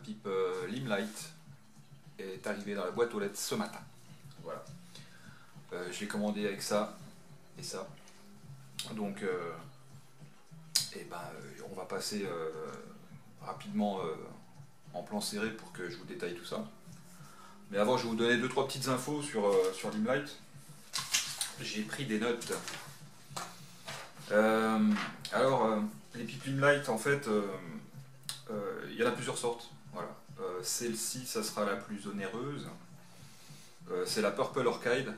pipe Limelight est arrivée dans la boîte aux lettres ce matin. Voilà. Je l'ai commandé avec ça et ça. Donc, on va passer rapidement en plan serré pour que je vous détaille tout ça. Mais avant, je vais vous donner 2-3 petites infos sur Limelight. J'ai pris des notes. Les pipes Limelight, en fait, il y en a plusieurs sortes. Voilà. Celle-ci, ça sera la plus onéreuse. C'est la Purple Orchid,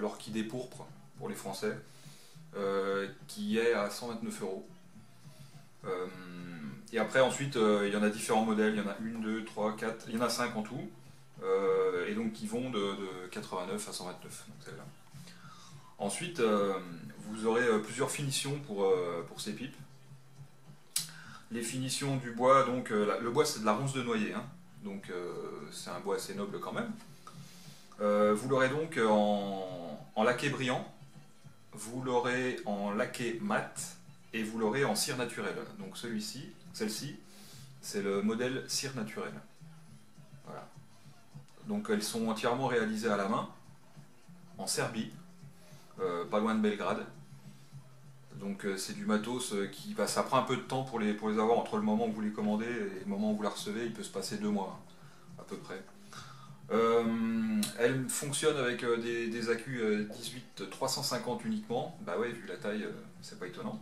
l'orchidée pourpre pour les Français, qui est à 129 €. Et après, ensuite, il y en a différents modèles. Il y en a 1, 2, 3, 4, il y en a 5 en tout. Et donc qui vont de 89 à 129. Donc celle-là. Ensuite, vous aurez plusieurs finitions pour ces pipes. Les finitions du bois, donc le bois c'est de la ronce de noyer, hein, donc c'est un bois assez noble quand même. Vous l'aurez donc en laqué brillant, vous l'aurez en laqué mat et vous l'aurez en cire naturelle. Donc celle-ci, c'est le modèle cire naturelle. Voilà. Donc elles sont entièrement réalisées à la main, en Serbie, pas loin de Belgrade. Donc c'est du matos ça prend un peu de temps pour les avoir entre le moment où vous les commandez et le moment où vous la recevez, il peut se passer 2 mois à peu près. Elle fonctionne avec des accus 18-350 uniquement. Bah ouais, vu la taille, c'est pas étonnant.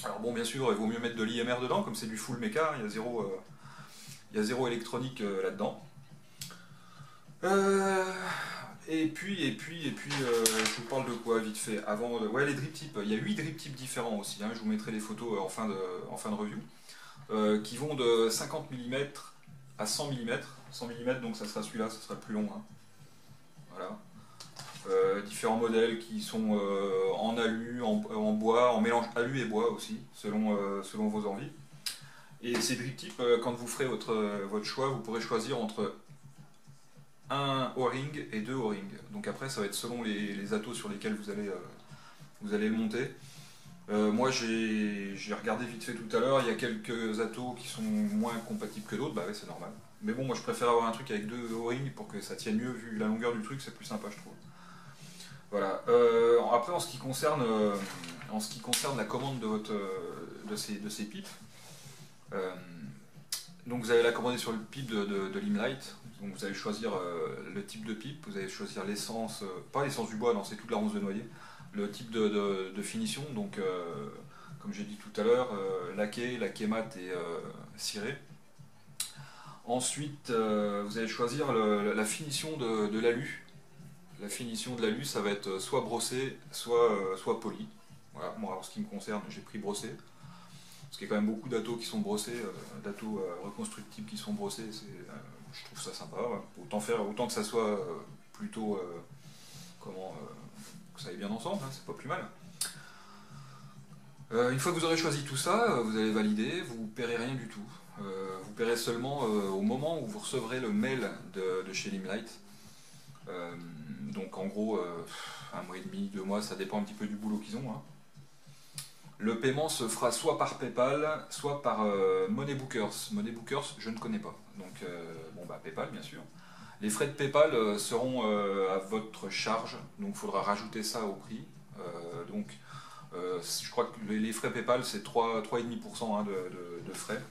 Alors bon, bien sûr, il vaut mieux mettre de l'IMR dedans, comme c'est du full méca, il y a zéro électronique là-dedans. Et puis, je vous parle de quoi vite fait avant ouais, les drip types. Il y a 8 drip types différents aussi, hein, je vous mettrai les photos en fin de review, qui vont de 50 mm à 100 mm. 100 mm, donc ça sera celui-là, ça sera le plus long. Hein. Voilà. Différents modèles qui sont en alu, en bois, en mélange alu et bois aussi, selon vos envies. Et ces drip types, quand vous ferez votre choix, vous pourrez choisir entre un O-ring et 2 O-rings. Donc après, ça va être selon les atos sur lesquels vous allez le monter. Moi, j'ai regardé vite fait tout à l'heure, il y a quelques atos qui sont moins compatibles que d'autres, bah ouais, c'est normal. Mais bon, moi je préfère avoir un truc avec 2 O-rings pour que ça tienne mieux, vu la longueur du truc, c'est plus sympa, je trouve. Voilà. Après, en ce qui concerne la commande de ces pipes, donc vous allez la commander sur le pipe de Limelight. Donc vous allez choisir le type de pipe, vous allez choisir l'essence, pas l'essence du bois, non, c'est toute la ronce de noyer. Le type de finition, donc comme j'ai dit tout à l'heure, laqué mat et ciré. Ensuite, vous allez choisir la finition de l'alu. La finition de l'alu, ça va être soit brossé, soit poli. Voilà. Moi, en ce qui me concerne, j'ai pris brossé. Parce qu'il y a quand même beaucoup d'atos qui sont brossés, d'atos reconstructibles qui sont brossés, je trouve ça sympa. Ouais. Autant que ça soit plutôt que ça aille bien ensemble, hein, c'est pas plus mal. Une fois que vous aurez choisi tout ça, vous allez valider, vous ne paierez rien du tout. Vous paierez seulement au moment où vous recevrez le mail de chez Limelight. Donc en gros, 1 mois et demi, 2 mois, ça dépend un petit peu du boulot qu'ils ont. Hein. Le paiement se fera soit par PayPal, soit par Moneybookers. Moneybookers, je ne connais pas. Donc, PayPal, bien sûr. Les frais de PayPal seront à votre charge, donc il faudra rajouter ça au prix. Je crois que les frais PayPal, c'est 3,5% hein, de frais.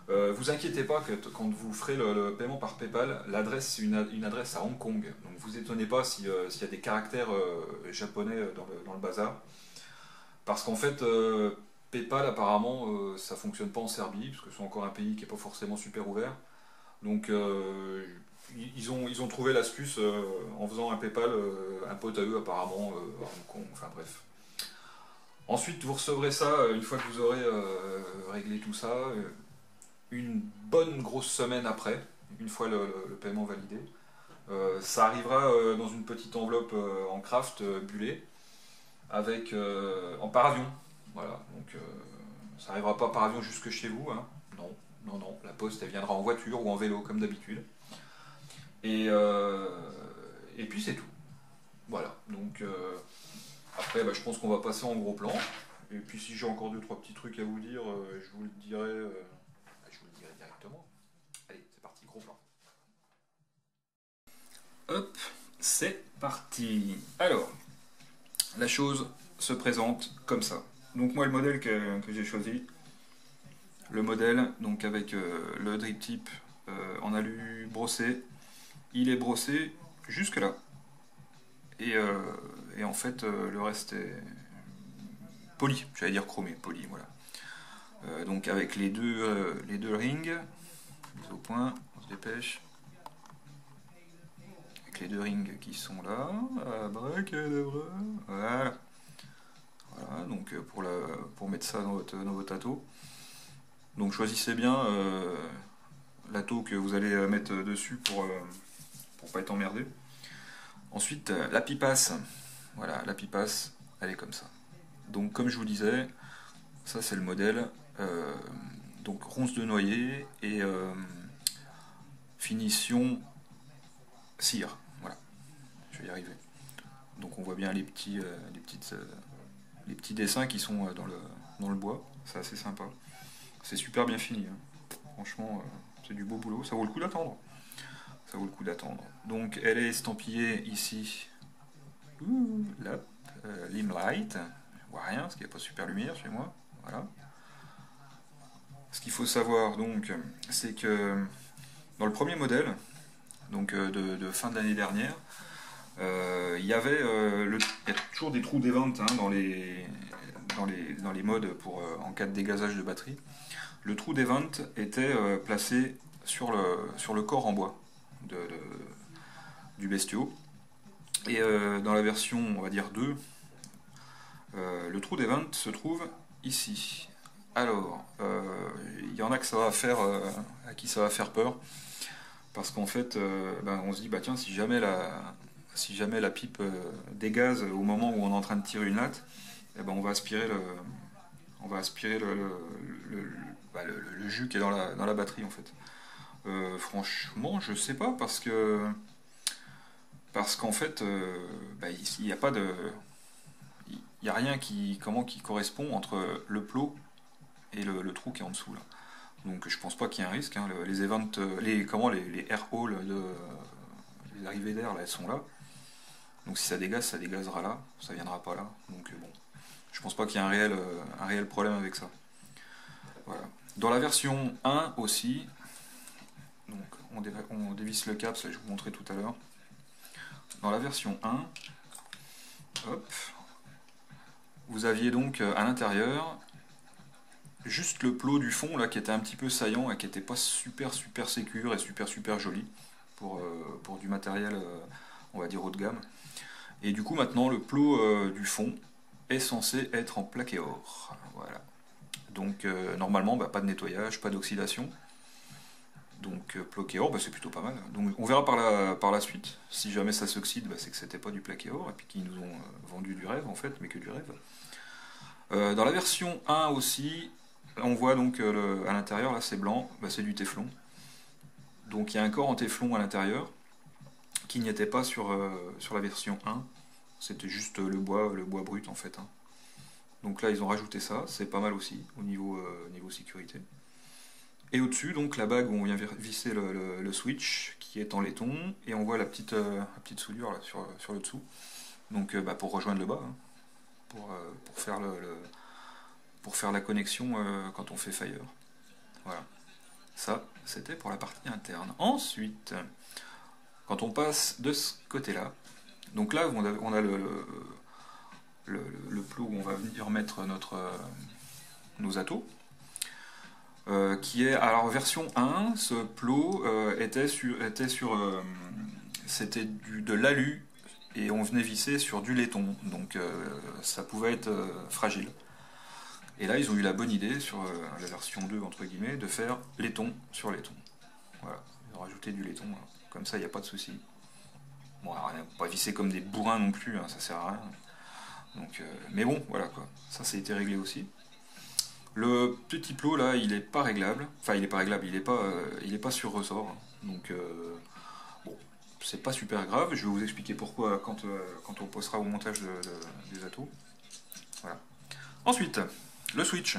Vous inquiétez pas que quand vous ferez le paiement par PayPal, l'adresse c'est une adresse à Hong Kong. Donc vous étonnez pas s'il y a des caractères japonais dans le bazar. Parce qu'en fait, PayPal apparemment ça fonctionne pas en Serbie, parce que c'est encore un pays qui n'est pas forcément super ouvert. Donc ils ont trouvé l'astuce en faisant un PayPal, un pote à eux apparemment à Hong Kong, enfin bref. Ensuite vous recevrez ça, une fois que vous aurez réglé tout ça, une bonne grosse semaine après, une fois le paiement validé. Ça arrivera dans une petite enveloppe en craft bullée, par avion. Voilà, donc ça n'arrivera pas par avion jusque chez vous, hein. Non, la poste elle viendra en voiture ou en vélo comme d'habitude. Et puis c'est tout. Voilà, donc après je pense qu'on va passer en gros plan. Et puis si j'ai encore 2-3 petits trucs à vous dire, je vous le dirai directement. c'est parti. Alors, la chose se présente comme ça. Donc moi le modèle que j'ai choisi, le modèle donc avec le drip tip en alu brossé, il est brossé jusque là. Et en fait le reste est poli, j'allais dire chromé, poli, voilà. Donc avec les deux rings, mise au point, on se dépêche. Avec les deux rings qui sont là, abracadabra, voilà. Voilà, donc pour mettre ça dans votre ato. Donc choisissez bien l'ato que vous allez mettre dessus pour pas être emmerdé. Ensuite, la pipasse. Voilà, la pipasse, elle est comme ça. Donc comme je vous disais, ça c'est le modèle. Donc ronce de noyer et finition cire. Voilà, je vais y arriver. Donc on voit bien les petits dessins qui sont dans le bois. C'est assez sympa. C'est super bien fini. Hein. Franchement, c'est du beau boulot. Ça vaut le coup d'attendre. Ça vaut le coup d'attendre. Donc elle est estampillée ici. Là, Limelight. Je vois rien parce qu'il n'y a pas super lumière chez moi. Voilà. Ce qu'il faut savoir donc, c'est que dans le premier modèle, donc de fin de l'année dernière, il y a toujours des trous d'event hein, dans les modes en cas de dégazage de batterie. Le trou d'event était placé sur le corps en bois du bestiau. Et dans la version, on va dire 2, le trou d'event se trouve ici. Alors, il y en a à qui ça va faire peur, parce qu'en fait, on se dit, bah tiens, si jamais la pipe dégaze au moment où on est en train de tirer une latte, eh ben, on va aspirer le jus qui est dans la batterie en fait. Franchement, je sais pas parce qu'en fait, il n'y a pas de, il y a rien qui correspond entre le plot et le trou qui est en dessous là. Donc je pense pas qu'il y ait un risque. Hein. Les events, les air holes les arrivées d'air là, elles sont là. Donc si ça dégaze, ça dégazera là, ça viendra pas là. Donc bon, je pense pas qu'il y ait un réel problème avec ça. Voilà. Dans la version 1 aussi, donc on dévisse le cap, ça je vous montrais tout à l'heure. Dans la version 1, hop, vous aviez donc à l'intérieur juste le plot du fond là qui était un petit peu saillant et qui n'était pas super sécure et super joli pour du matériel on va dire haut de gamme. Et du coup maintenant le plot du fond est censé être en plaqué or. Voilà. Donc normalement pas de nettoyage, pas d'oxydation. Donc plaqué or c'est plutôt pas mal. Donc on verra par la suite. Si jamais ça s'oxyde, c'est que c'était pas du plaqué or et puis qu'ils nous ont vendu du rêve en fait, mais que du rêve. Dans la version 1 aussi, on voit donc à l'intérieur là c'est blanc, c'est du téflon. Donc il y a un corps en téflon à l'intérieur qui n'y était pas sur la version 1. C'était juste le bois brut en fait. Hein. Donc là ils ont rajouté ça, c'est pas mal aussi au niveau sécurité. Et au-dessus donc la bague où on vient visser le switch qui est en laiton et on voit la petite soudure là, sur le dessous. Donc pour rejoindre le bas, hein, pour faire la connexion quand on fait Fire. Voilà. Ça, c'était pour la partie interne. Ensuite, quand on passe de ce côté-là, donc là, on a le plot où on va venir mettre nos atos, qui est, alors version 1, ce plot c'était de l'alu, et on venait visser sur du laiton, donc ça pouvait être fragile. Et là, ils ont eu la bonne idée, sur la version 2, entre guillemets, de faire laiton sur laiton. Voilà, ils ont rajouté du laiton, hein. Comme ça, il n'y a pas de souci. Bon, alors, pas visser comme des bourrins non plus, hein, ça sert à rien. Donc, mais bon, voilà quoi, ça a été réglé aussi. Le petit plot là, il est pas réglable, enfin il est pas réglable, il est pas sur ressort, donc bon, c'est pas super grave, je vais vous expliquer pourquoi quand on passera au montage des atos. Voilà. Ensuite, le switch.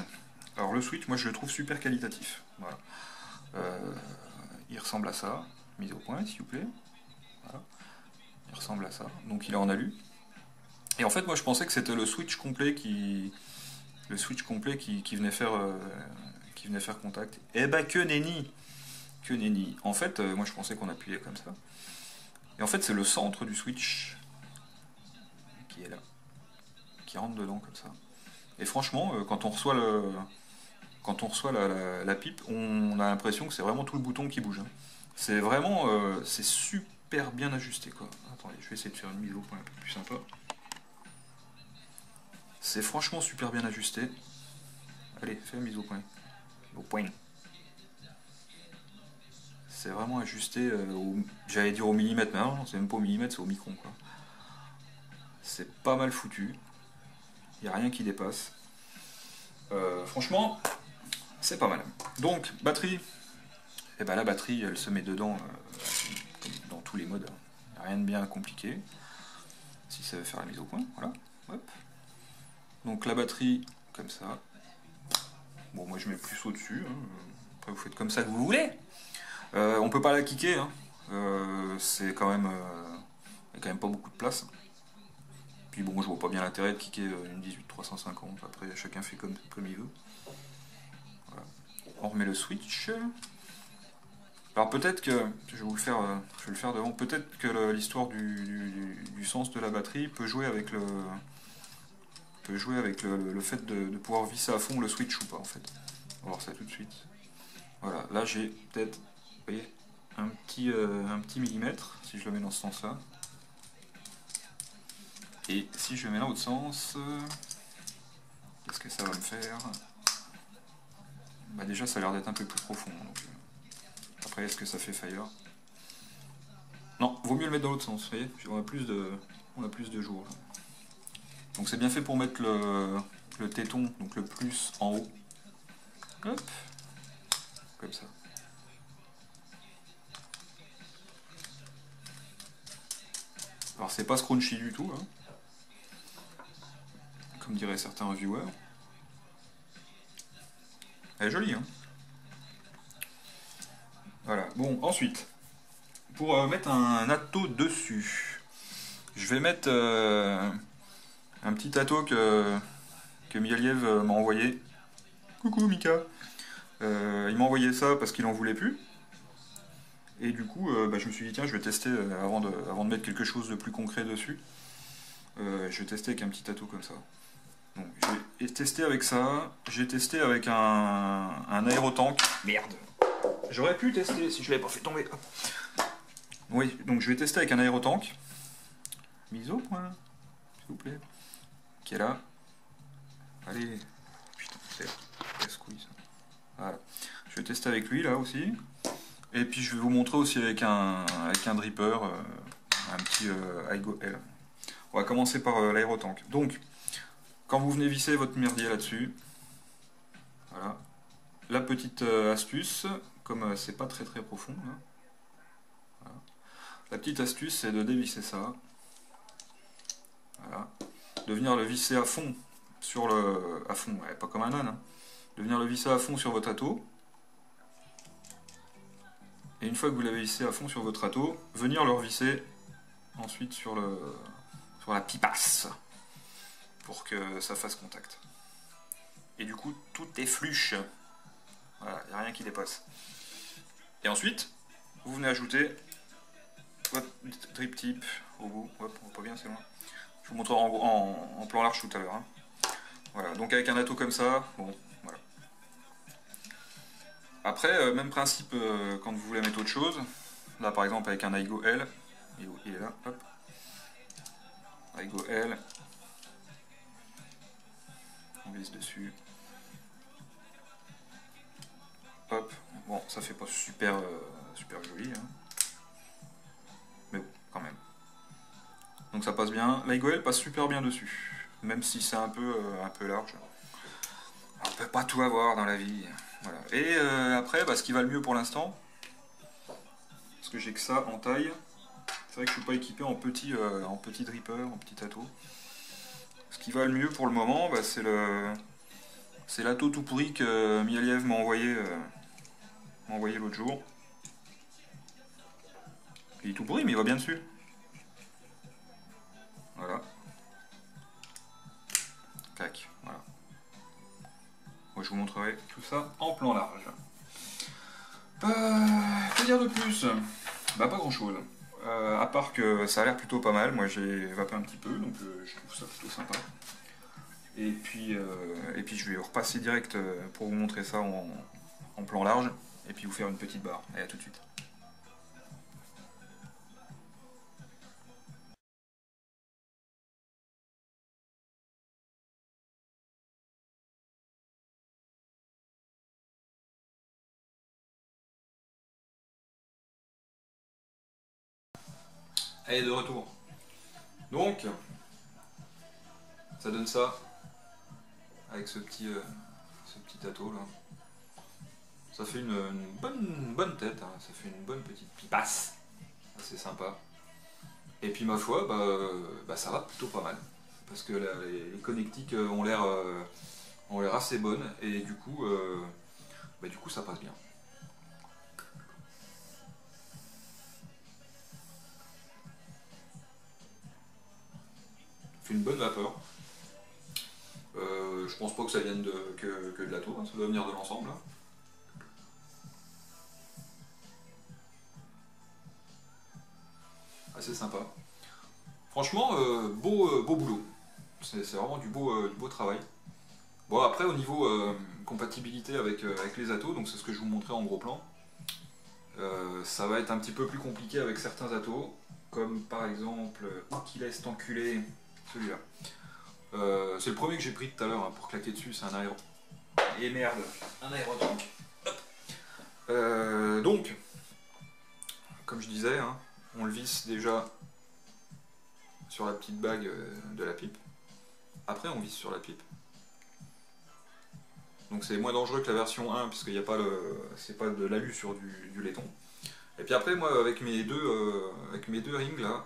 Alors le switch, moi je le trouve super qualitatif. Voilà. Il ressemble à ça. Mise au point, s'il vous plaît. Voilà. Il ressemble à ça. Donc il est en alu. Et en fait, moi je pensais que c'était le switch complet qui venait faire contact. Eh bah que nenni. Que nenni. En fait, moi je pensais qu'on appuyait comme ça. Et en fait, c'est le centre du switch qui est là, qui rentre dedans comme ça. Et franchement, quand on reçoit la pipe, on a l'impression que c'est vraiment tout le bouton qui bouge. C'est vraiment, c'est super bien ajusté quoi. Attendez, je vais essayer de faire une mise au point un peu plus sympa. C'est franchement super bien ajusté. Allez, fais la mise au point. Au point. C'est vraiment ajusté j'allais dire au millimètre, mais non, c'est même pas au millimètre, c'est au micron quoi. C'est pas mal foutu. Il n'y a rien qui dépasse. Franchement, c'est pas mal. Donc, batterie. Et ben la batterie, elle se met dedans comme dans tous les modes. Il n'y a rien de bien compliqué. Si ça veut faire la mise au point, voilà. Hop. Donc la batterie, comme ça. Bon, moi je mets plus au-dessus. Hein. Après, vous faites comme ça que vous voulez. On peut pas la kicker. Hein. C'est quand même, il n'y a quand même pas beaucoup de place. Puis bon, je vois pas bien l'intérêt de kicker une 18350. Après, chacun fait comme il veut. Voilà. On remet le switch. Alors peut-être que, je vais le faire devant, peut-être que l'histoire du sens de la batterie peut jouer avec le fait de pouvoir visser à fond le switch ou pas en fait. On va voir ça tout de suite. Voilà, là j'ai peut-être, vous voyez, un petit millimètre, si je le mets dans ce sens-là. Et si je le mets dans l'autre sens, qu'est-ce que ça va me faire? Bah déjà ça a l'air d'être un peu plus profond. Donc, après est-ce que ça fait fire? Non, vaut mieux le mettre dans l'autre sens, vous voyez, on a plus de jours. Là. Donc c'est bien fait pour mettre le téton, donc le plus en haut. Hop, comme ça. Alors c'est pas scrunchy du tout, hein, comme diraient certains reviewers. Elle est jolie, hein. Voilà, bon, ensuite, pour mettre un atto dessus, je vais mettre un petit atto que Mialiev m'a envoyé. Coucou Mika. Il m'a envoyé ça parce qu'il en voulait plus. Et du coup, je me suis dit, tiens, je vais tester avant de mettre quelque chose de plus concret dessus. Je vais tester avec un petit atto comme ça. Donc, j'ai testé avec ça. J'ai testé avec un aérotank. Merde. J'aurais pu tester si je l'avais pas fait tomber. Hop. Oui, donc je vais tester avec un aérotank. Mise au point, s'il vous plaît. Qui est là. Allez. Putain, c'est casse-couille ça. Voilà. Je vais tester avec lui là aussi. Et puis je vais vous montrer aussi avec un dripper, un petit Aigo L. On va commencer par l'aérotank. Donc, quand vous venez visser votre merdier là-dessus, voilà. La petite astuce, comme c'est pas très profond, là, voilà. La petite astuce c'est de dévisser ça. Voilà. De venir le visser à fond sur le. À fond, ouais, pas comme un âne. Hein. De venir le visser à fond sur votre atto. Et une fois que vous l'avez vissé à fond sur votre atto, venir le revisser ensuite sur la pipasse pour que ça fasse contact. Et du coup, tout est fluche. Voilà, il n'y a rien qui dépasse. Et ensuite, vous venez ajouter votre drip tip au bout. Hop, on voit pas bien, c'est loin. Je vous montrerai en plan large tout à l'heure. Hein. Voilà, donc avec un atto comme ça, bon, voilà. Après, même principe quand vous voulez mettre autre chose. Là, par exemple, avec un Aigo L. Il est là, hop. Aigo L. On vise dessus. Hop. Bon, ça fait pas super joli. Hein. Mais bon, quand même. Donc ça passe bien. L'Aigo L passe super bien dessus. Même si c'est un peu large. On peut pas tout avoir dans la vie. Voilà. Et après, ce qui va le mieux pour l'instant, parce que j'ai que ça en taille, c'est vrai que je suis pas équipé en petit dripper, en petit atto. Ce qui va le mieux pour le moment, c'est l'atto tout pourri que Mialiev m'a envoyé l'autre jour. Il est tout pourri, mais il va bien dessus. Voilà. Tac, voilà. Moi je vous montrerai tout ça en plan large. Que dire de plus? Bah pas grand chose. À part que ça a l'air plutôt pas mal, moi j'ai vapé un petit peu, donc je trouve ça plutôt sympa. Et puis je vais repasser direct pour vous montrer ça en plan large, et puis vous faire une petite barre. Allez, à tout de suite. Allez, de retour. Donc, ça donne ça, avec ce petit ato là. Ça fait une bonne tête, hein. Ça fait une bonne petite pipasse. C'est sympa. Et puis ma foi, bah, ça va plutôt pas mal. Parce que là, les connectiques ont l'air assez bonnes et du coup ça passe bien. Ça fait une bonne vapeur. Je pense pas que ça vienne que de la tour, hein. Ça doit venir de l'ensemble. Hein. Assez sympa. Franchement, beau boulot. C'est vraiment du beau travail. Bon, après, au niveau compatibilité avec les atos, donc c'est ce que je vous montrais en gros plan, ça va être un petit peu plus compliqué avec certains atos, comme par exemple, qui laisse t'enculer, celui-là. C'est le premier que j'ai pris tout à l'heure hein, pour claquer dessus, c'est un aéro. Et merde, un aérotank. Donc, comme je disais, hein, on le visse déjà sur la petite bague de la pipe. Après, on visse sur la pipe. Donc c'est moins dangereux que la version 1 puisqu'il n'y a pas c'est pas de l'alu sur du laiton. Et puis après moi avec mes deux rings là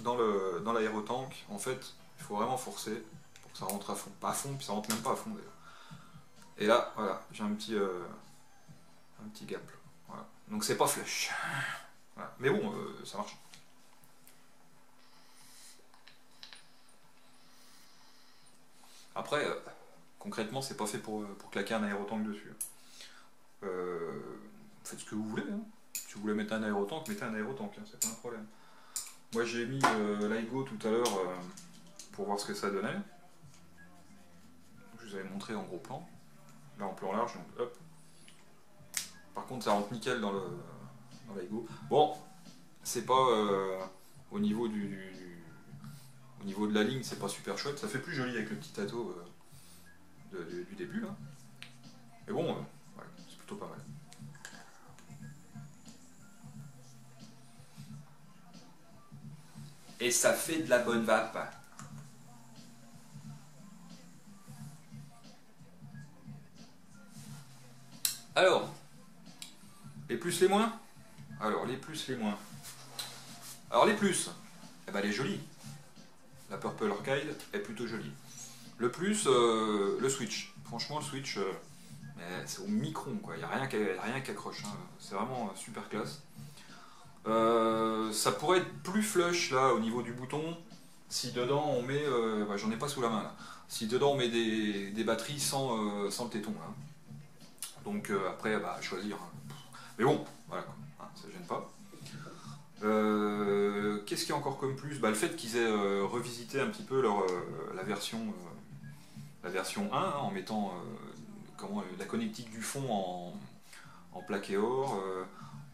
dans l'aérotank, en fait il faut vraiment forcer pour que ça rentre à fond. Pas à fond, puis ça rentre même pas à fond d'ailleurs. Et là voilà, j'ai un petit gap. Voilà. Donc c'est pas flush. Voilà. Mais bon, ça marche. Après, concrètement, c'est pas fait pour claquer un aérotank dessus. Faites ce que vous voulez. Hein. Si vous voulez mettre un aérotank, mettez un aérotank, hein, c'est pas un problème. Moi j'ai mis l'Aigo tout à l'heure pour voir ce que ça donnait. Je vous avais montré en gros plan. Là en plan large, donc hop. Par contre ça rentre nickel dans l'Aigo. Bon, c'est pas au niveau au niveau de la ligne, c'est pas super chouette. Ça fait plus joli avec le petit ato du début là. Mais bon, ouais, c'est plutôt pas mal. Et ça fait de la bonne vape. Alors, les plus, les moins. Alors, les plus, les moins. Alors, les plus, eh ben, elle est jolie. La Purple Orchid est plutôt jolie. Le plus, le Switch. Franchement, le Switch, c'est au micron, quoi. Il n'y a rien qui accroche. Hein. C'est vraiment super classe. Ça pourrait être plus flush, là, au niveau du bouton, si dedans on met... j'en ai pas sous la main, là. Si dedans on met des batteries sans le téton, là. Donc après, à choisir. Hein. Mais bon, voilà, hein, ça gêne pas. Qu'est-ce qu'il y a encore comme plus? Le fait qu'ils aient revisité un petit peu la version 1 hein, en mettant la connectique du fond en plaqué or,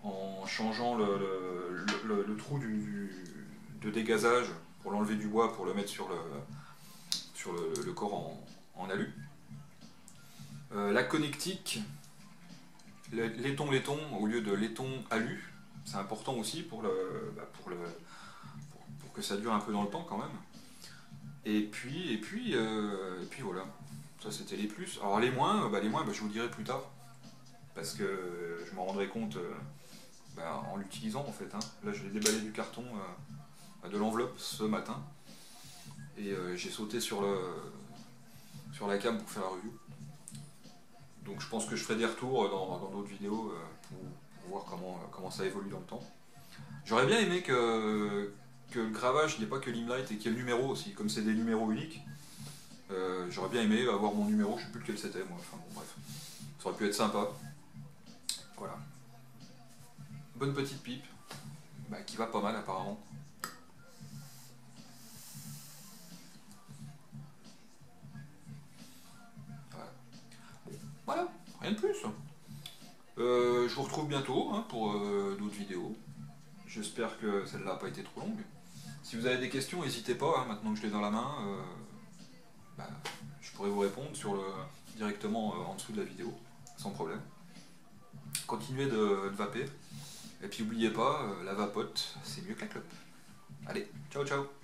en changeant le trou de dégazage pour l'enlever du bois pour le mettre sur le corps en alu. La connectique, laiton au lieu de laiton alu, c'est important aussi pour que ça dure un peu dans le temps quand même. Et puis voilà, ça c'était les plus. Alors les moins, je vous le dirai plus tard, parce que je m'en rendrai compte en l'utilisant en fait. Hein. Là je l'ai déballé du carton, de l'enveloppe ce matin, et j'ai sauté sur la cam pour faire la review. Donc je pense que je ferai des retours dans d'autres vidéos pour voir comment ça évolue dans le temps. J'aurais bien aimé que le gravage n'ait pas que Limelight et qu'il y ait le numéro aussi, comme c'est des numéros uniques. J'aurais bien aimé avoir mon numéro, je sais plus lequel c'était moi, enfin bon bref. Ça aurait pu être sympa. Voilà. Bonne petite pipe, qui va pas mal apparemment. Voilà, rien de plus. Je vous retrouve bientôt pour d'autres vidéos. J'espère que celle-là n'a pas été trop longue. Si vous avez des questions, n'hésitez pas, maintenant que je l'ai dans la main, je pourrais vous répondre directement en dessous de la vidéo, sans problème. Continuez de vaper, et puis n'oubliez pas, la vapote, c'est mieux que la clope. Allez, ciao ciao.